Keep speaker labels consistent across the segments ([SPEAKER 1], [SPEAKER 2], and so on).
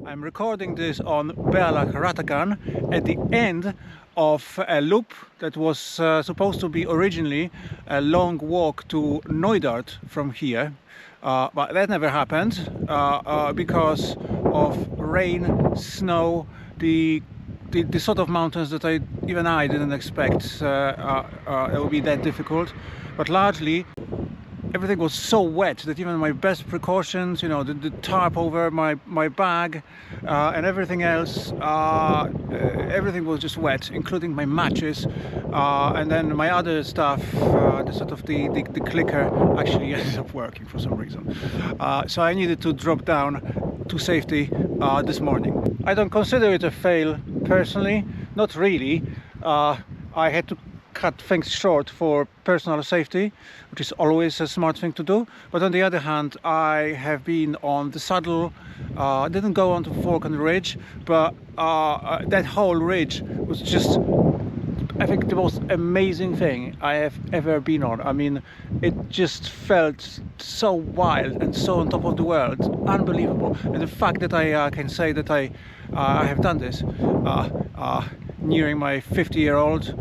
[SPEAKER 1] I'm recording this on Bealach Ratagan at the end of a loop that was supposed to be originally a long walk to Knoydart from here, but that never happened because of rain, snow, the sort of mountains that even I didn't expect it would be that difficult. But largely everything was so wet that even my best precautions, you know, the tarp over my bag and everything else, everything was just wet, including my matches, and then my other stuff, the clicker actually ended up working for some reason. So I needed to drop down to safety this morning. I don't consider it a fail personally, not really. I had to cut things short for personal safety, which is always a smart thing to do. But on the other hand, I have been on the saddle, didn't go on to Fork and Ridge, but that whole ridge was just, I think, the most amazing thing I have ever been on. I mean, it just felt so wild and so on top of the world, unbelievable. And the fact that I can say that I have done this nearing my 50-year-old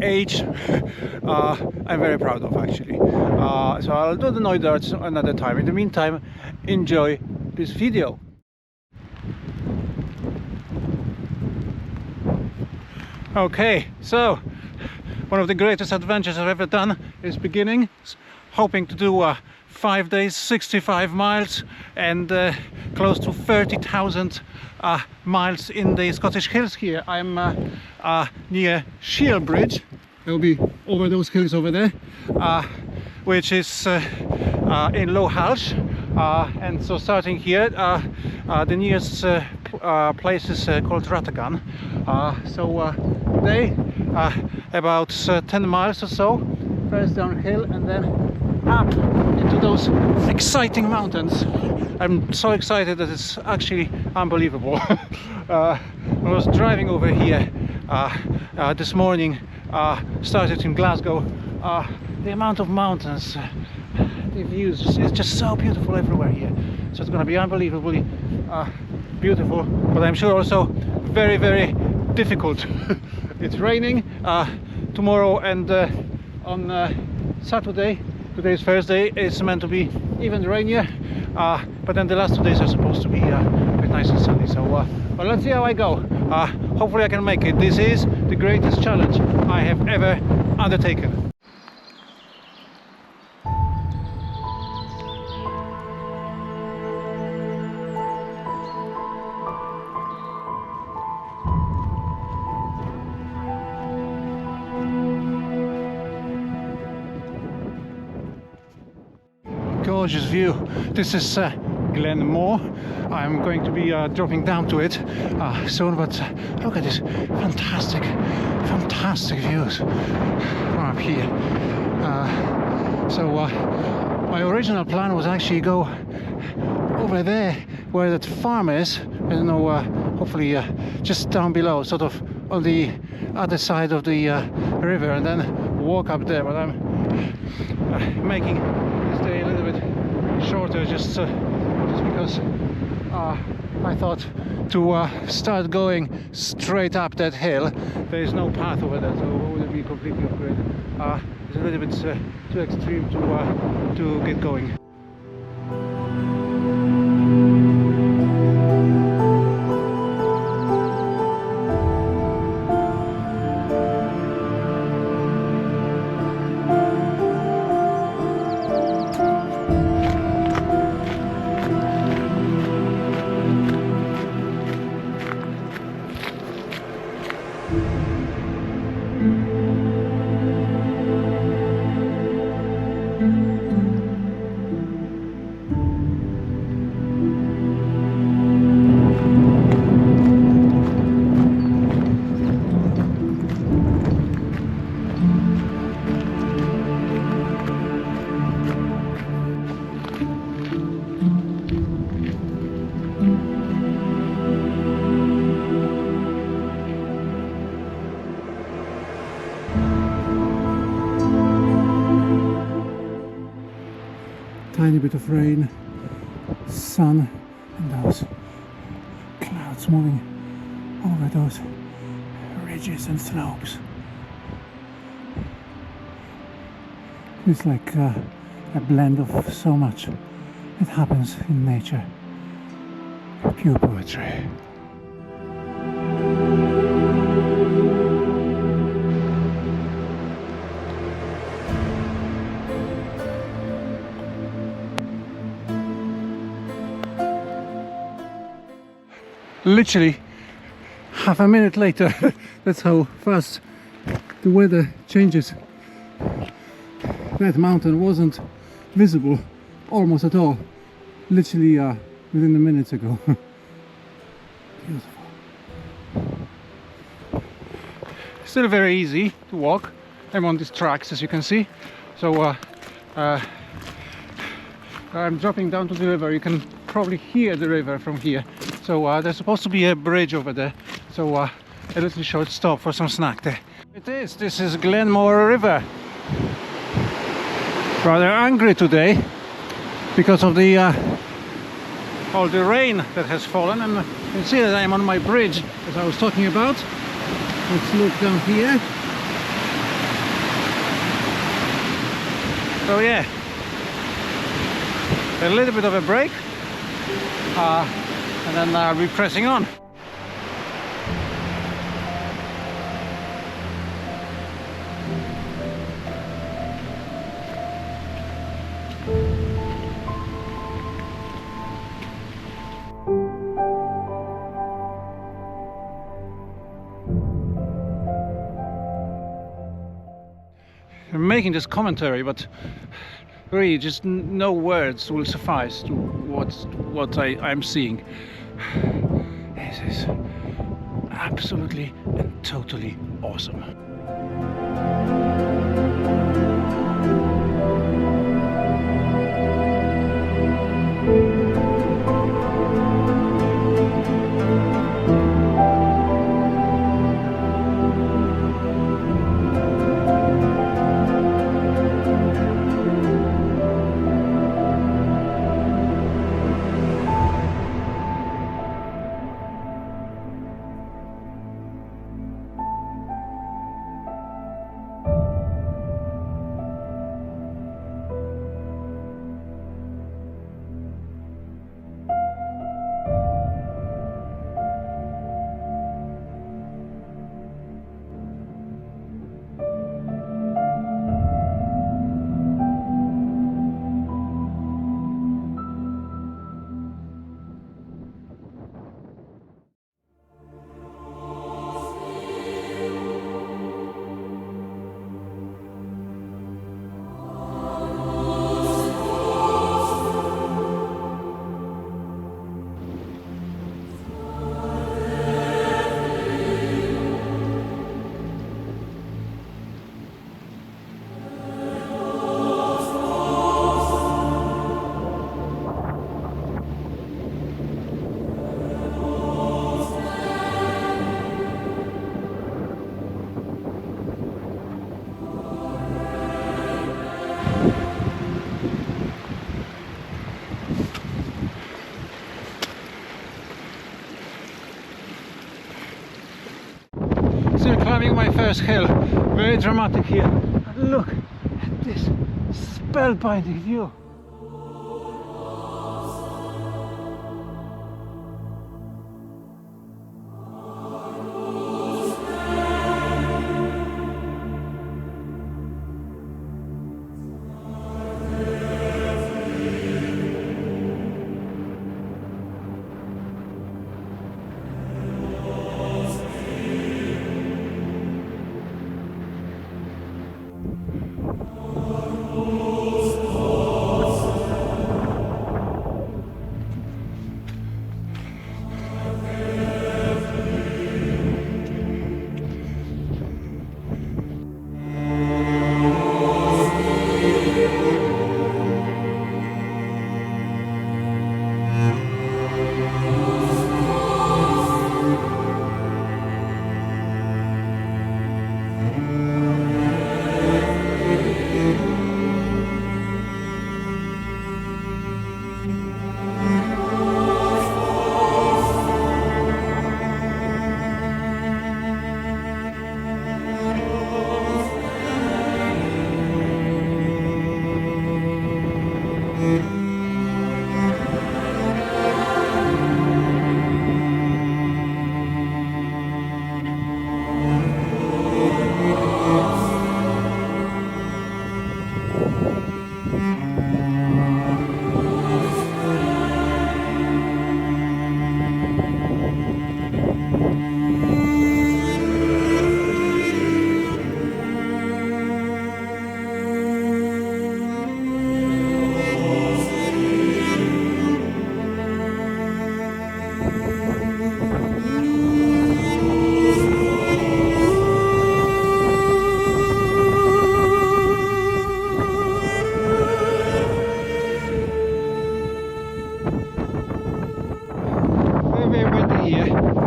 [SPEAKER 1] age, I'm very proud of, actually. So I'll do the Knoydart another time. In the meantime, enjoy this video. Okay, so one of the greatest adventures I've ever done is beginning. Hoping to do 5 days, 65 miles and close to 30,000 miles in the Scottish hills here. I'm near Shiel Bridge. It will be over those hills over there, which is in Lochalsh. And so starting here, the nearest place is called Ratagan. So today about 10 miles or so, first downhill and then up into those exciting mountains. I'm so excited that it's actually unbelievable. I was driving over here this morning, started in Glasgow. The amount of mountains, the views, it's just so beautiful everywhere here. So it's going to be unbelievably beautiful, but I'm sure also very, very difficult. It's raining tomorrow and on Saturday. Today is Thursday, it's meant to be even rainier, but then the last 2 days are supposed to be quite nice and sunny. So well, let's see how I go. Hopefully I can make it. This is the greatest challenge I have ever undertaken. Gorgeous view. This is Glen Shiel. I'm going to be dropping down to it soon, but look at this fantastic views from up here. So my original plan was actually go over there where that farm is. I don't know, hopefully just down below, sort of on the other side of the river, and then walk up there, but I'm making this day a little bit shorter just because I thought to start going straight up that hill. There is no path over there, so it would be completely off-grid. It's a little bit too extreme to get going. Tiny bit of rain, sun, and those clouds moving over those ridges and slopes. It's like a blend of so much that happens in nature. Pure poetry. Literally half a minute later, that's how fast the weather changes. That mountain wasn't visible almost at all, literally within a minute ago. Beautiful. Still very easy to walk. I'm on these tracks, as you can see. So I'm dropping down to the river. You can probably hear the river from here. So there's supposed to be a bridge over there. So a little short stop for some snack there. This is Glenmore River. Rather angry today because of the all the rain that has fallen, and you can see that I'm on my bridge as I was talking about. Let's look down here. So yeah, a little bit of a break, and then I'll be pressing on. I'm making this commentary, but really just no words will suffice to what I'm seeing. This is absolutely and totally awesome. Still climbing my first hill, very dramatic here. Look at this spellbinding view.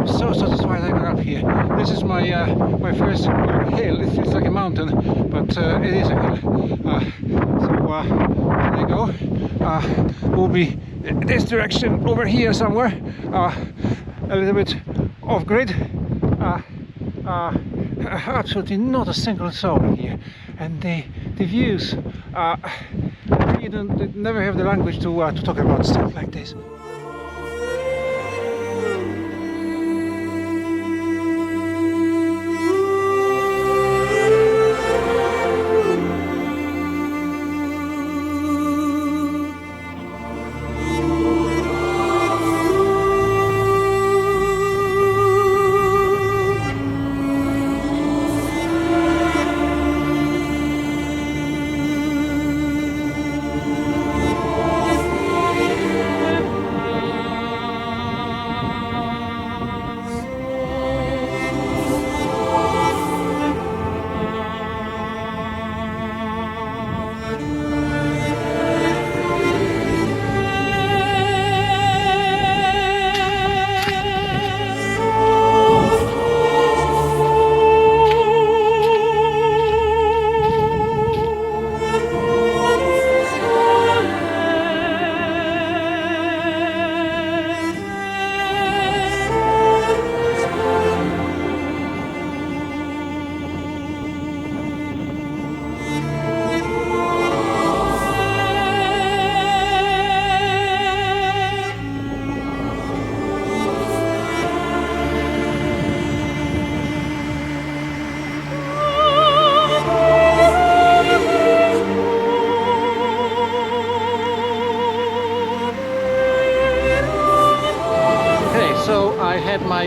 [SPEAKER 1] I'm so satisfied I got up here. This is my my first hill. It feels like a mountain, but it is a hill. There you go. We'll be this direction over here somewhere. A little bit off grid. Absolutely not a single soul here, and the views. You don't never have the language to talk about stuff like this. Had my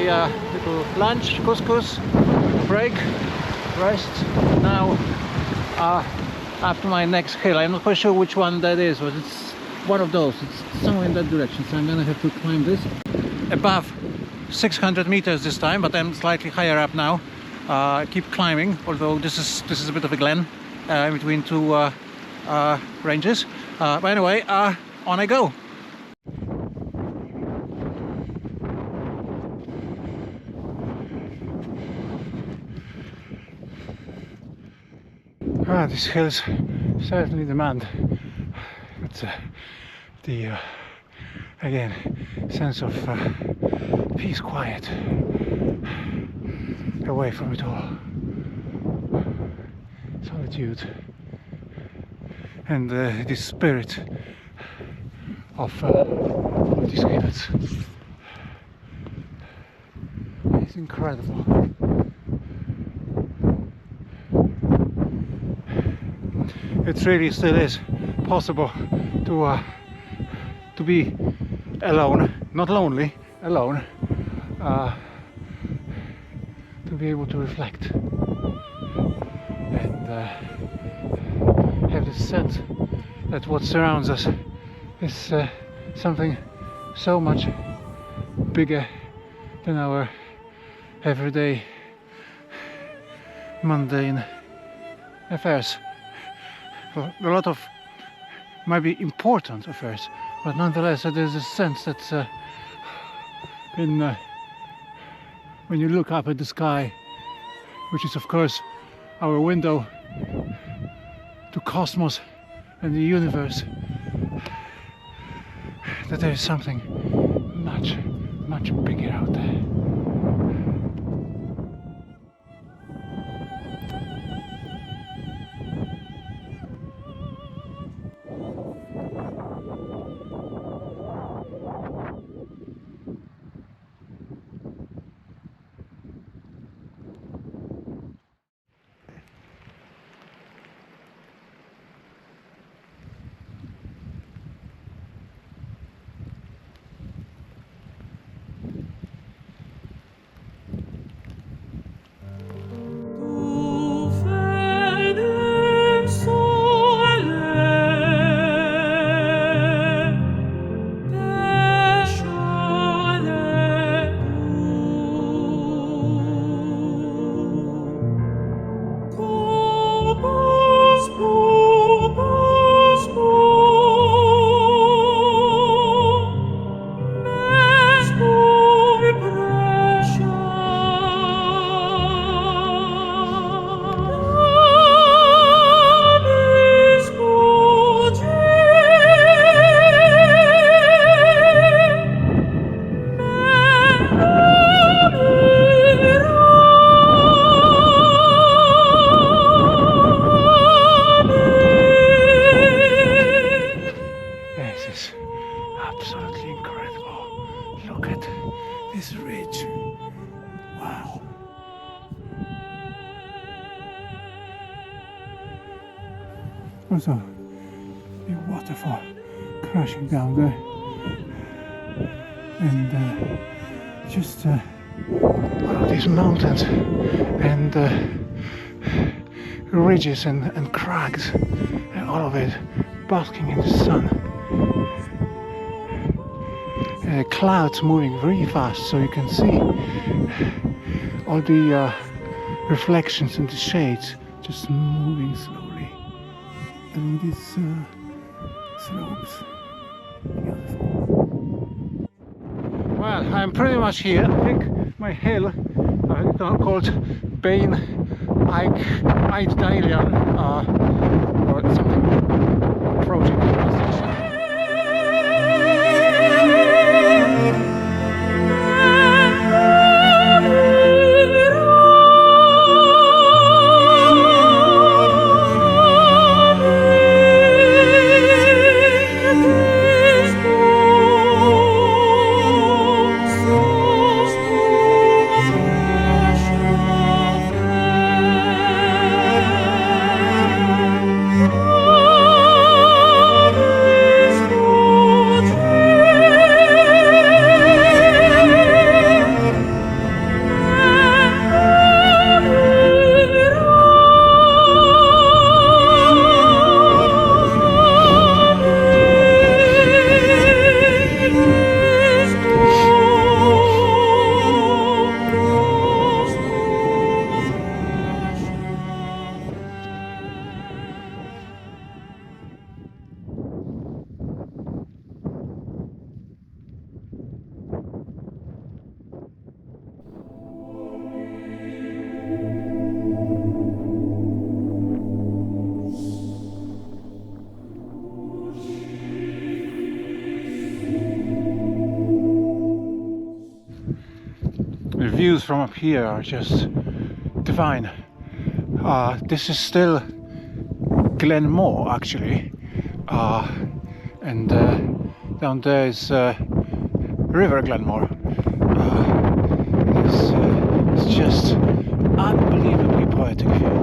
[SPEAKER 1] little lunch, couscous, break, rest. Now after my next hill, I'm not quite sure which one that is, but it's one of those. It's somewhere in that direction, so I'm gonna have to climb this above 600 meters this time, but I'm slightly higher up now. Keep climbing, although this is a bit of a glen in between two ranges. But anyway, on I go. These hills certainly demand the again sense of peace, quiet, away from it all, solitude, and the spirit of these hills. It's incredible. It really still is possible to be alone, not lonely, alone, to be able to reflect and have this sense that what surrounds us is something so much bigger than our everyday mundane affairs. A lot of might be important affairs, but nonetheless there's a sense that when you look up at the sky, which is of course our window to cosmos and the universe, that there is something much, much bigger out there. this ridge. Wow. Also, a waterfall crashing down there, and just one of these mountains and ridges and crags, and all of it basking in the sun. Clouds moving very fast, so you can see all the reflections and the shades just moving slowly along these slopes. Beautiful. Well, I'm pretty much here. I think my hill, called Bain Ike Dalian, or something approaching the station. The views from up here are just divine. This is still Glenmore actually, and down there is River Glenmore. It's just unbelievably poetic here.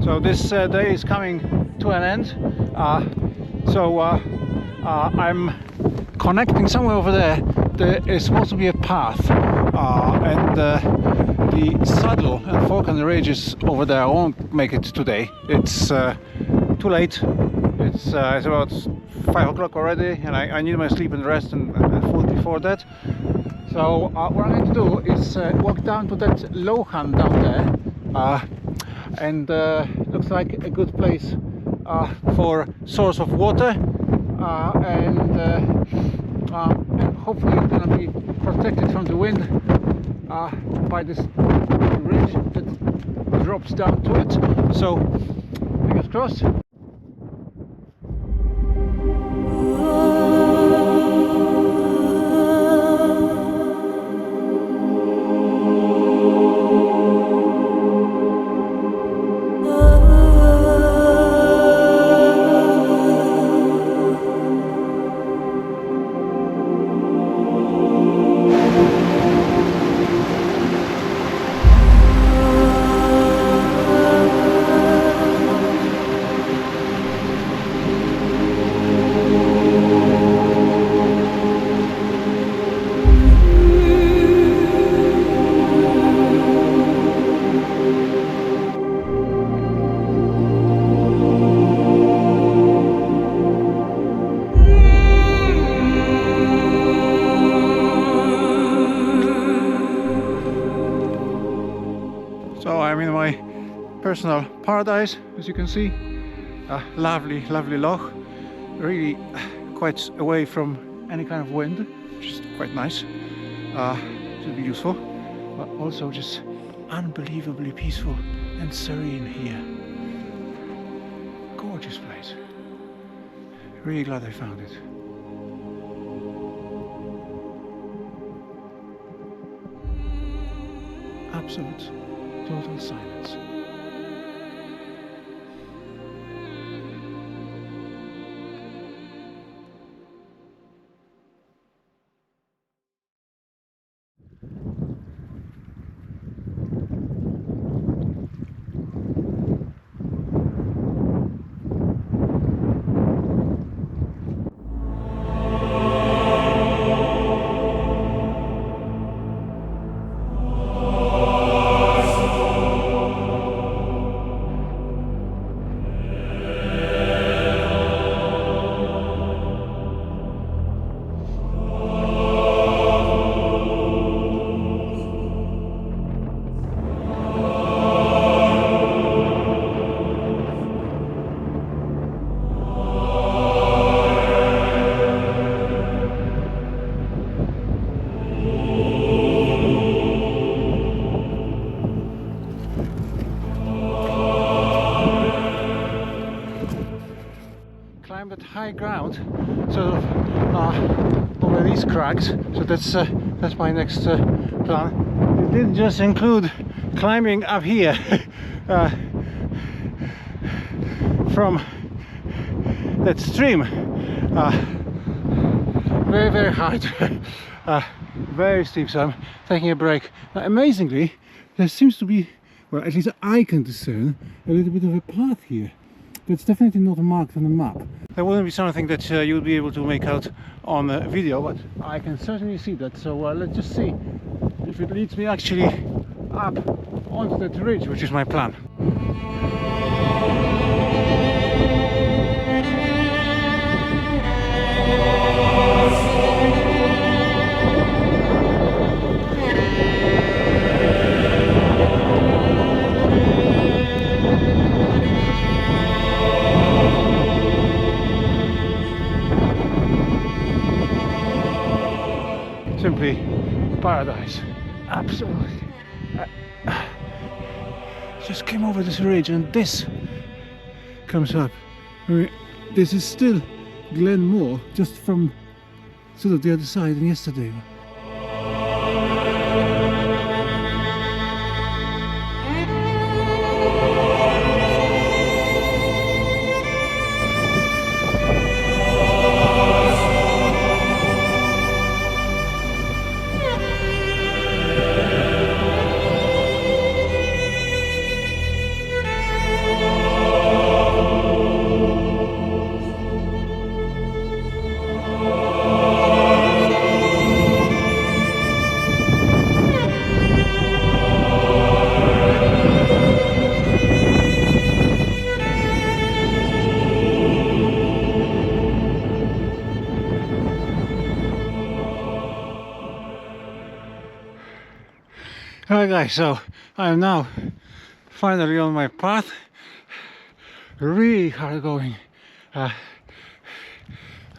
[SPEAKER 1] So this day is coming to an end. I'm connecting somewhere over there. There is supposed to be a path, and the saddle and fork and the ridge is over there. I won't make it today. It's too late. It's about 5 o'clock already, and I need my sleep and rest and food before that. So what I'm going to do is walk down to that Lochan down there, and looks like a good place for source of water, and hopefully it's going to be protected from the wind by this ridge that drops down to it. So fingers crossed. So I'm in my personal paradise, as you can see. Lovely, lovely loch. Really quite away from any kind of wind, which is quite nice. Should be useful, but also just unbelievably peaceful and serene here. Gorgeous place. Really glad I found it. Absolute, total silence. At high ground, sort of over these crags. So that's my next plan. It didn't just include climbing up here from that stream. Very, very hard, very steep. So I'm taking a break. Now, amazingly, there seems to be, well, at least I can discern a little bit of a path here. That's definitely not marked on the map. That wouldn't be something that you'll be able to make out on a video, but I can certainly see that. So let's just see if it leads me actually up onto that ridge, which is my plan. Simply paradise, absolutely. Just came over this ridge and this comes up. I mean, this is still Glen Moor, just from sort of the other side than yesterday. Alright guys, so I am now finally on my path. Really hard going.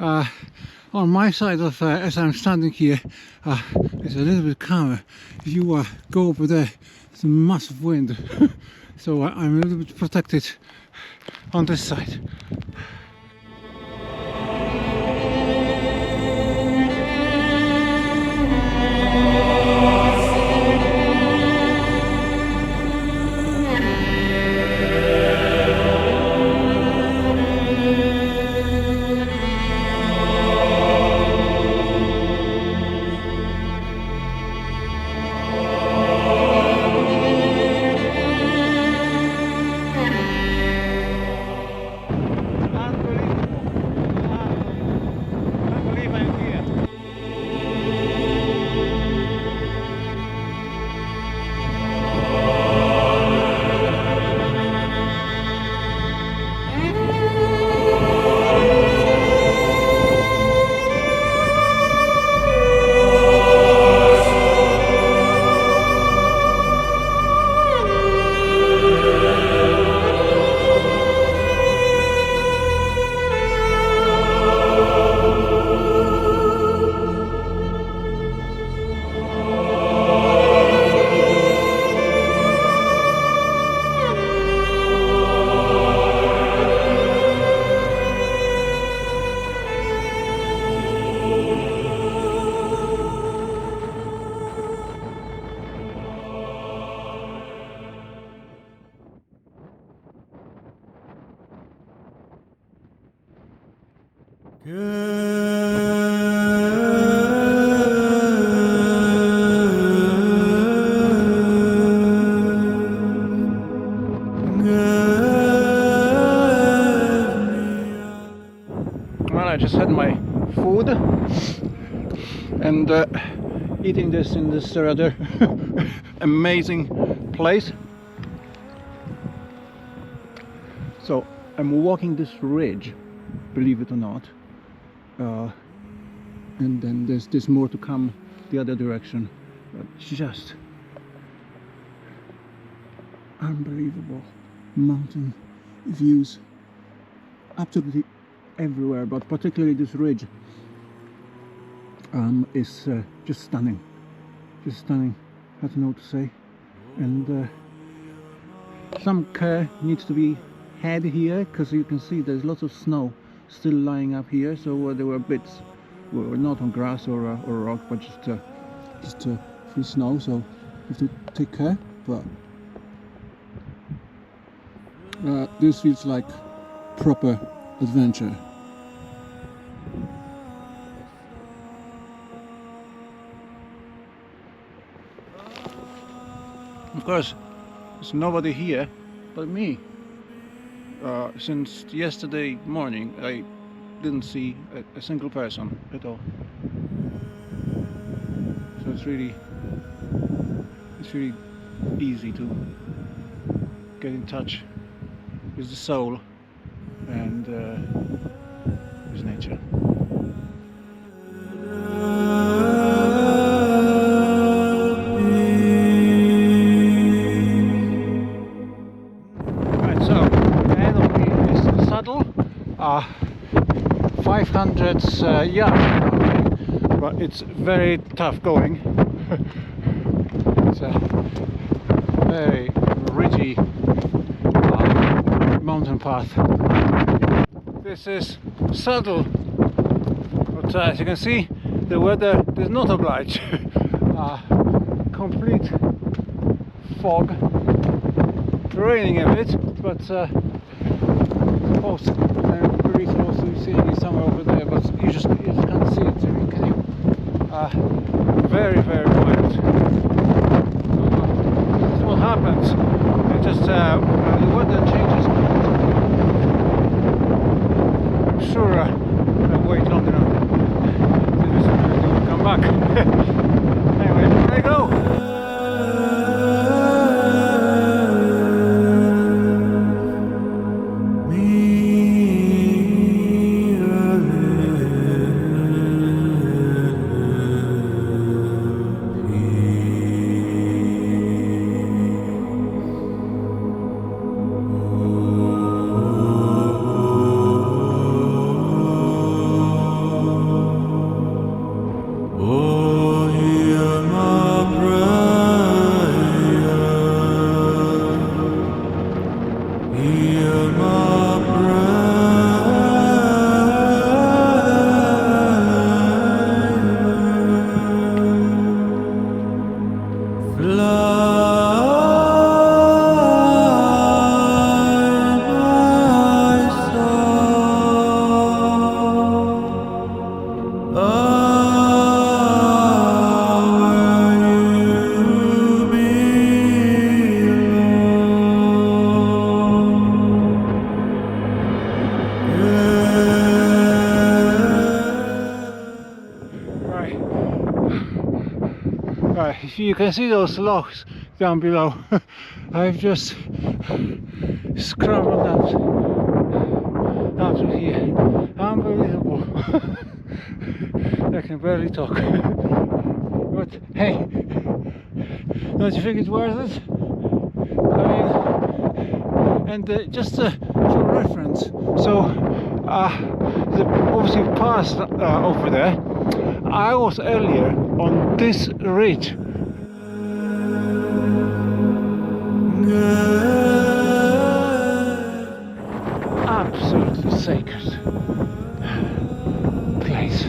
[SPEAKER 1] On my side of as I'm standing here, it's a little bit calmer. If you go over there, it's a massive wind, so I'm a little bit protected on this side. Well, I just had my food and eating this in this rather amazing place. So I'm walking this ridge, believe it or not, and then there's more to come the other direction. Just unbelievable mountain views absolutely everywhere, but particularly this ridge is just stunning. I don't know what to say. And some care needs to be had here, because you can see there's lots of snow still lying up here. So there were bits were not on grass or rock, but just free snow. So you have to take care. But this feels like proper adventure. Of course, there's nobody here but me. Since yesterday morning, I didn't see a single person at all. So it's really easy to get in touch with the soul and with nature. Right, so ahead of me is the saddle, 500 yards, but it's very tough going. It's a very ridgy mountain path. This is saddle, but as you can see, the weather does not oblige. Complete fog, raining a bit, but suppose I'm pretty supposed to be seeing it somewhere over there, but you just can't see it. Can you? Very wild. This is what happens. It just when the weather changes. I'm sure I'll wait long enough till visibility will come back. Anyway, here I go. If you can see those logs down below, I've just scrambled up to here. Unbelievable. I can barely talk. But hey, don't you think it's worth it? I mean, and just for reference, so the obviously past over there, I was earlier on this ridge. Absolutely sacred place.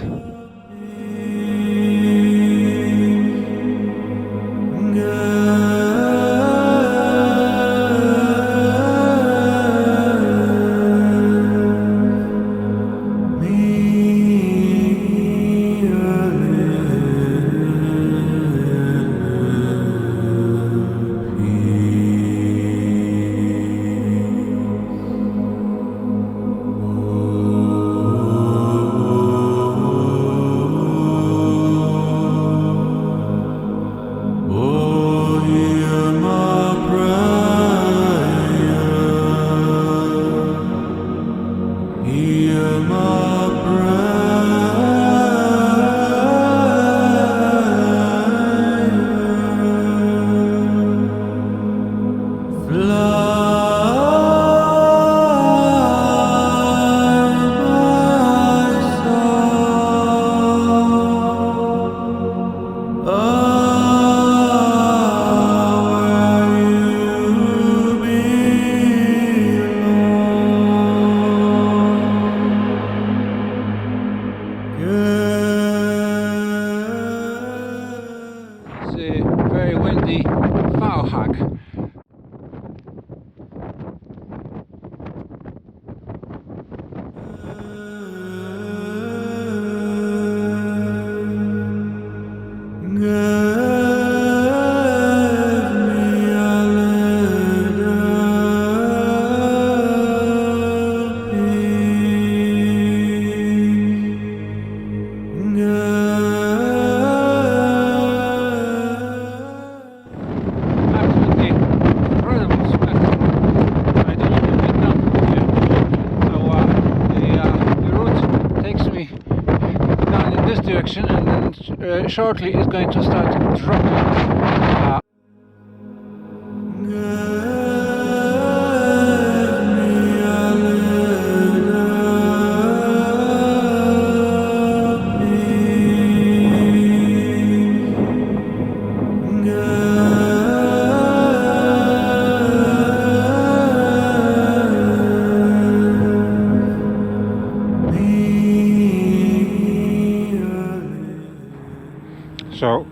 [SPEAKER 1] Shortly is going to start dropping. So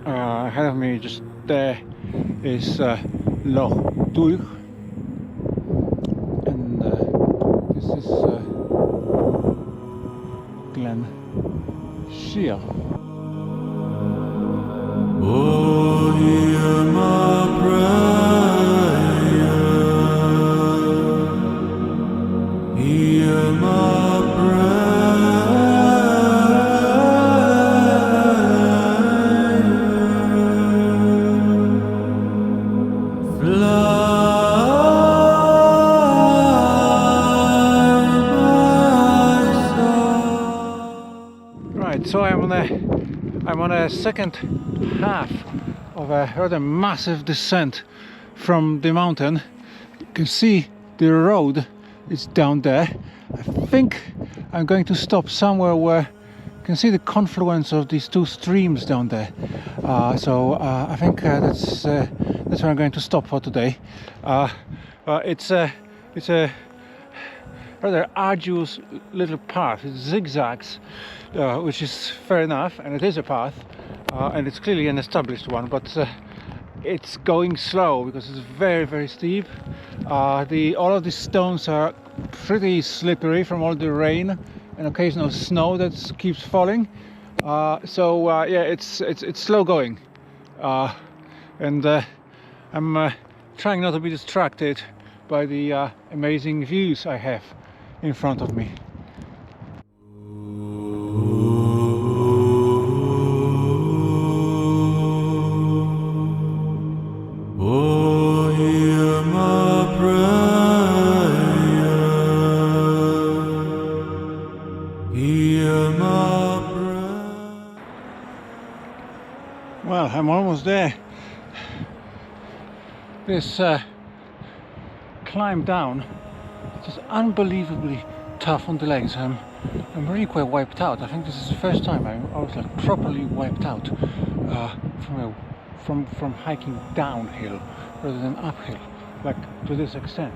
[SPEAKER 1] ahead of me, just there, is Lochalsh, and this is Glen Shiel. Oh, hear my prayer, hear my prayer. So I'm on a second half of a rather massive descent from the mountain. You can see the road is down there. I think I'm going to stop somewhere where you can see the confluence of these two streams down there. I think that's where I'm going to stop for today. But It's a rather arduous little path. It zigzags, which is fair enough, and it is a path, and it's clearly an established one, but it's going slow because it's very, very steep. All of these stones are pretty slippery from all the rain and occasional snow that keeps falling. Yeah, it's slow going, and I'm trying not to be distracted by the amazing views I have in front of me. Well, I'm almost there. This climb down is just unbelievably tough on the legs. I'm really quite wiped out. I think this is the first time I was like properly wiped out from hiking downhill rather than uphill, like to this extent.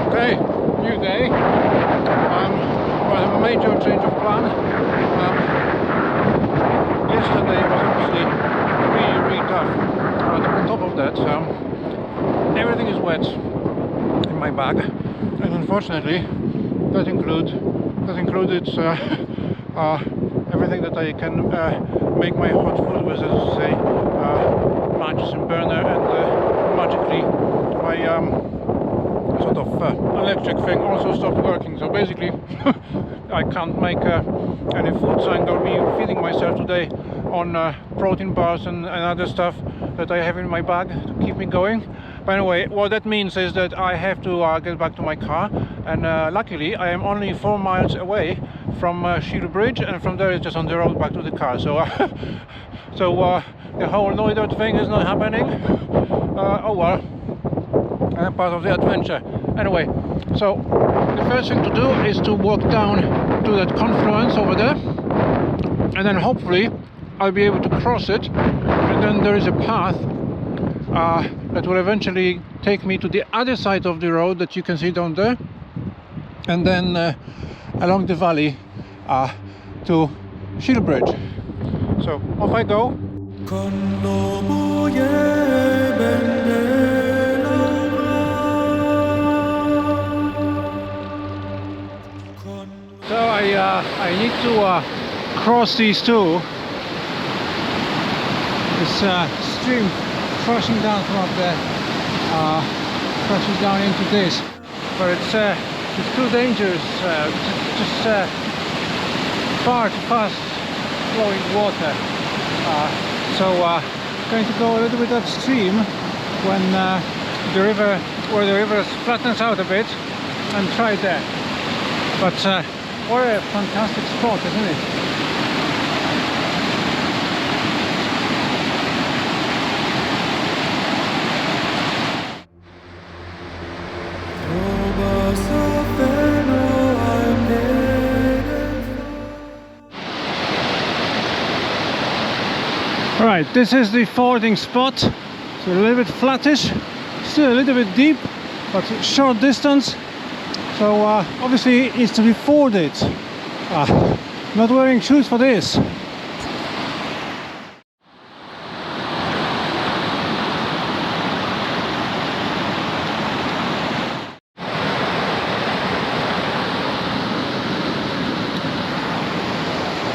[SPEAKER 1] Okay, new day. Well, a major change of plan. Yesterday was obviously really, really tough. On top of that, everything is wet in my bag, and unfortunately, that included everything that I can make my hot food with, as you say, matches and burner, and magically my sort of electric thing also stopped working. So basically I can't make any food, so I'm going to be feeding myself today on protein bars and other stuff that I have in my bag to keep me going. But anyway, what that means is that I have to get back to my car, and luckily I am only 4 miles away from Shiel Bridge, and from there it's just on the road back to the car. So the whole Knoydart thing is not happening. Oh well, part of the adventure. Anyway, so the first thing to do is to walk down to that confluence over there, and then hopefully I'll be able to cross it, and then there is a path that will eventually take me to the other side of the road that you can see down there, and then along the valley to Shiel Bridge. So off I go. So I need to cross these two. This stream crashing down from up there, crashes down into this, but it's too dangerous. Just far too fast flowing water. So going to go a little bit upstream when the river flattens out a bit, and try that. But what a fantastic spot, isn't it? Alright, this is the fording spot. It's a little bit flattish, still a little bit deep, but short distance. So obviously it needs to be forded. Not wearing shoes for this.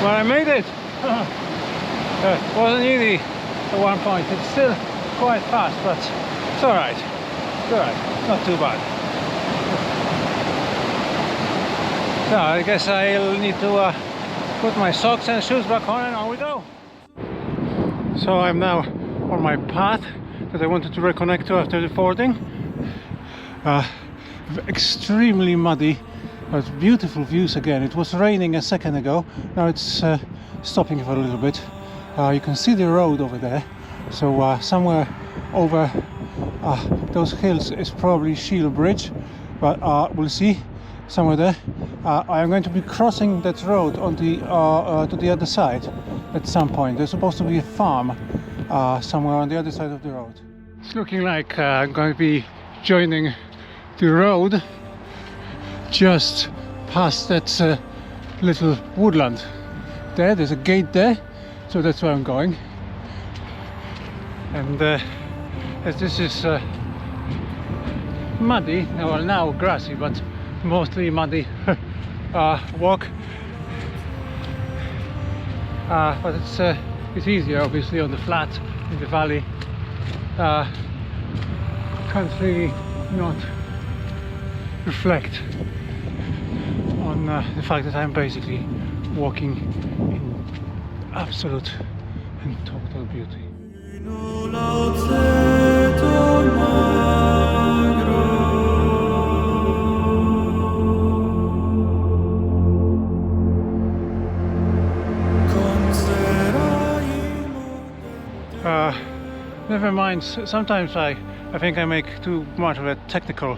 [SPEAKER 1] Well, I made it. Wasn't easy at one point. It's still quite fast, but it's alright. It's alright. Not too bad. So I guess I'll need to put my socks and shoes back on, and on we go. So I'm now on my path that I wanted to reconnect to after the fording. Extremely muddy, but beautiful views again. It was raining a second ago, now it's stopping for a little bit. You can see the road over there, so somewhere over those hills is probably Shiel Bridge, but we'll see somewhere there. I am going to be crossing that road on the to the other side at some point. There's supposed to be a farm somewhere on the other side of the road. It's looking like I'm going to be joining the road just past that little woodland. There's a gate there, so that's where I'm going. And as this is muddy, well, now grassy, but mostly muddy walk, but it's easier obviously on the flat in the valley. Can't really not reflect on the fact that I'm basically walking in absolute and total beauty. Never mind, sometimes I think I make too much of a technical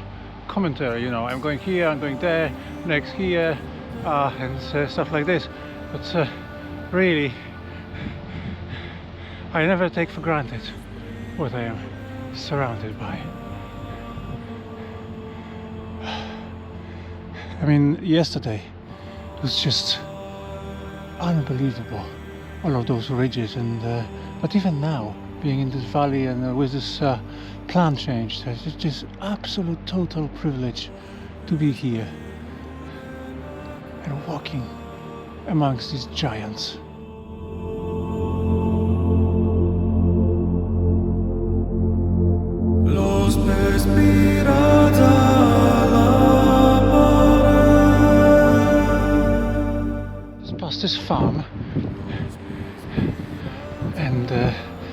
[SPEAKER 1] commentary, you know, I'm going here, I'm going there, next here, and stuff like this, but really I never take for granted what I am surrounded by. I mean, yesterday it was just unbelievable, all of those ridges, and but even now, being in this valley and with this plant change, it's just absolute total privilege to be here and walking amongst these giants. Just past this farm and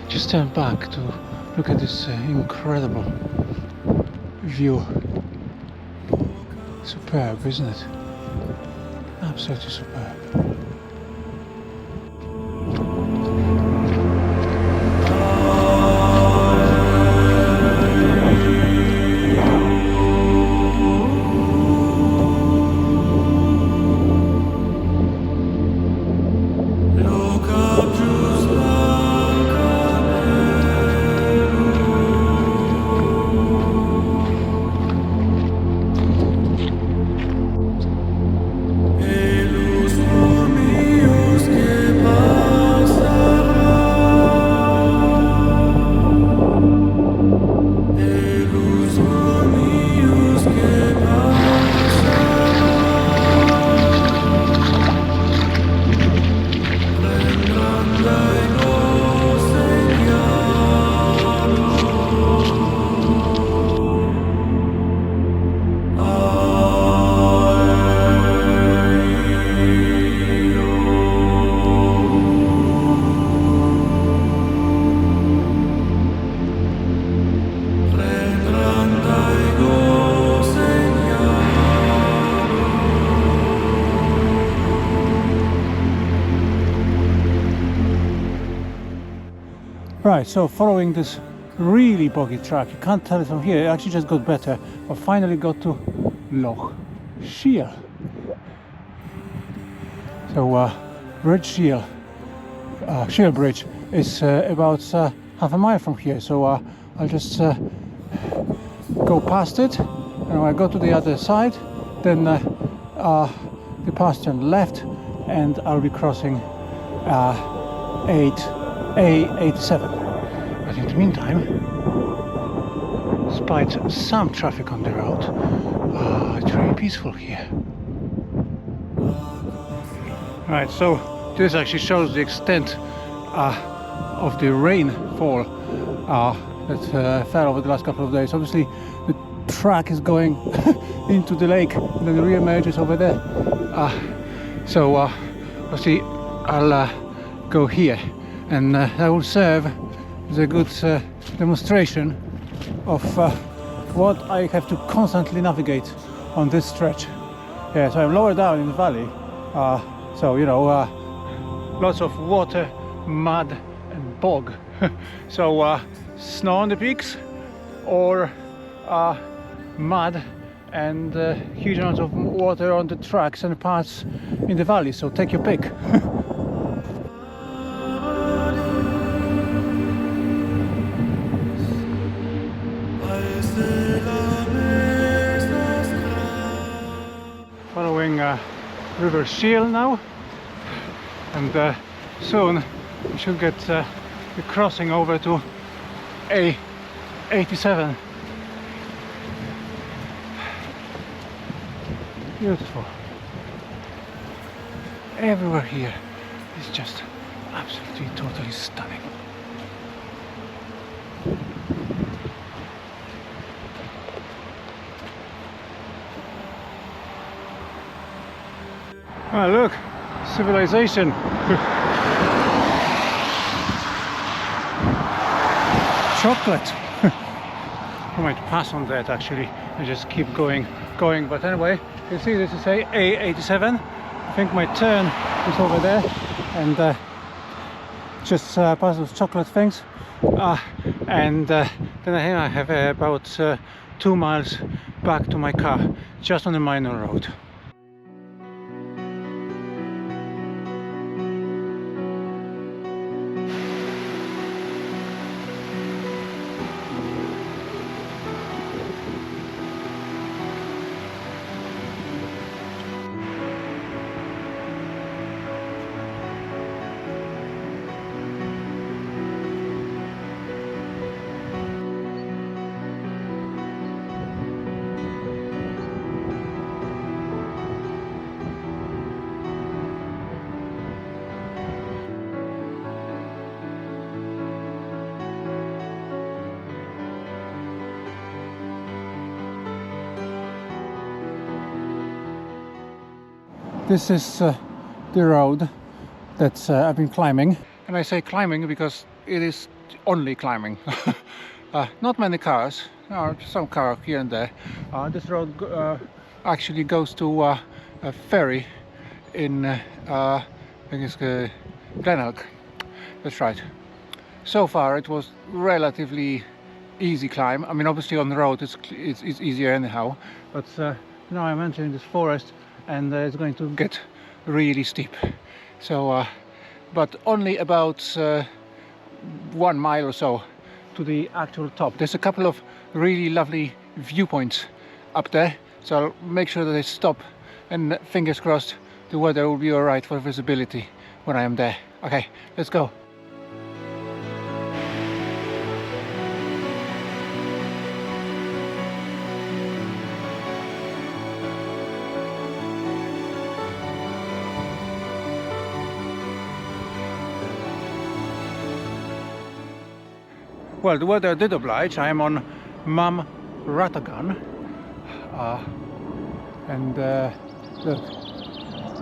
[SPEAKER 1] just turn back to look at this incredible view. Superb, isn't it? Absolutely superb. Right, so following this really boggy track, you can't tell it from here, it actually just got better. I finally got to Lochalsh. So Bridge Shiel, Shiel Bridge is about half a mile from here, so I'll just go past it, and when I go to the other side, then the path turn left, and I'll be crossing A87. But in the meantime, despite some traffic on the road, it's really peaceful here. Right, so this actually shows the extent of the rainfall that fell over the last couple of days. Obviously, the track is going into the lake, and then re-emerges over there. So obviously, I'll go here, and that will serve as a good demonstration of what I have to constantly navigate on this stretch. Yeah, so I'm lower down in the valley, so you know, lots of water, mud and bog. So snow on the peaks, or mud and huge amounts of water on the tracks and parts in the valley, so take your pick. Following River Shiel now, and soon we should get the crossing over to A87. Beautiful. Everywhere here is just absolutely, totally stunning. Oh, look, civilization. Chocolate. I might pass on that actually and just keep going. But anyway, you see this is A87. I think my turn is over there, and just past those chocolate things, and then I have about 2 miles back to my car, just on a minor road. This is the road that I've been climbing, and I say climbing because it is only climbing. Not many cars, some car here and there. This road actually goes to a ferry in I think it's Glenelg. That's right. So far it was relatively easy climb. I mean, obviously on the road it's easier anyhow, but now I'm entering this forest, and it's going to get really steep. So, but only about 1 mile or so to the actual top. There's a couple of really lovely viewpoints up there, so I'll make sure that I stop, and fingers crossed the weather will be alright for visibility when I am there. Okay, let's go. Well, the weather did oblige. I am on Ratagan, and look,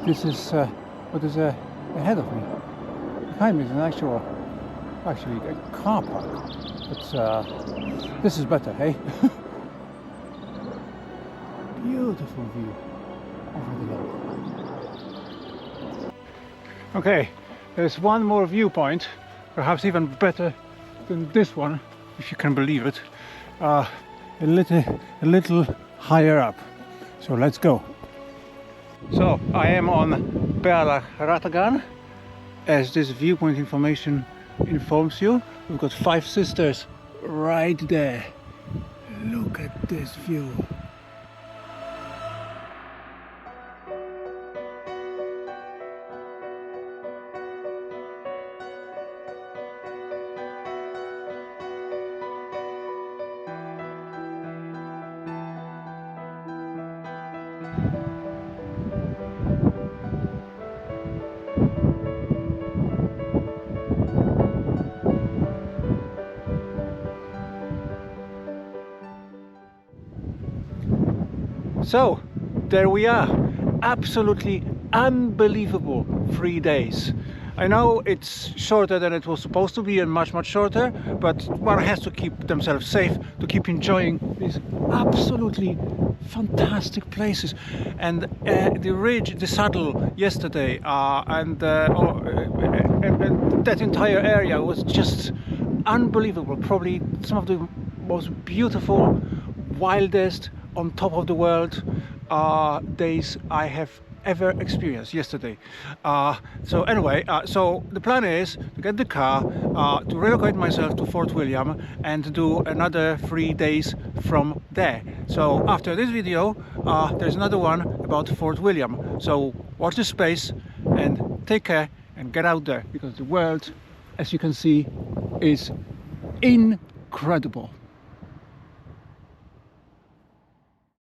[SPEAKER 1] this is what is ahead of me. Behind me is actually a car park, but this is better, hey? Beautiful view over the lake. Okay, there's one more viewpoint, perhaps even better than this one, if you can believe it, a little higher up. So let's go. So I am on Bealach Ratagan, as this viewpoint information informs you. We've got 5 sisters right there. Look at this view. So there we are, absolutely unbelievable 3 days. I know it's shorter than it was supposed to be, and much shorter, but one has to keep themselves safe, to keep enjoying these absolutely fantastic places. And the ridge, the saddle yesterday, and that entire area was just unbelievable. Probably some of the most beautiful, wildest, on top of the world days I have ever experienced yesterday. So anyway, so the plan is to get the car, to relocate myself to Fort William and do another 3 days from there. So after this video, there's another one about Fort William. So watch the space and take care and get out there, because the world, as you can see, is incredible.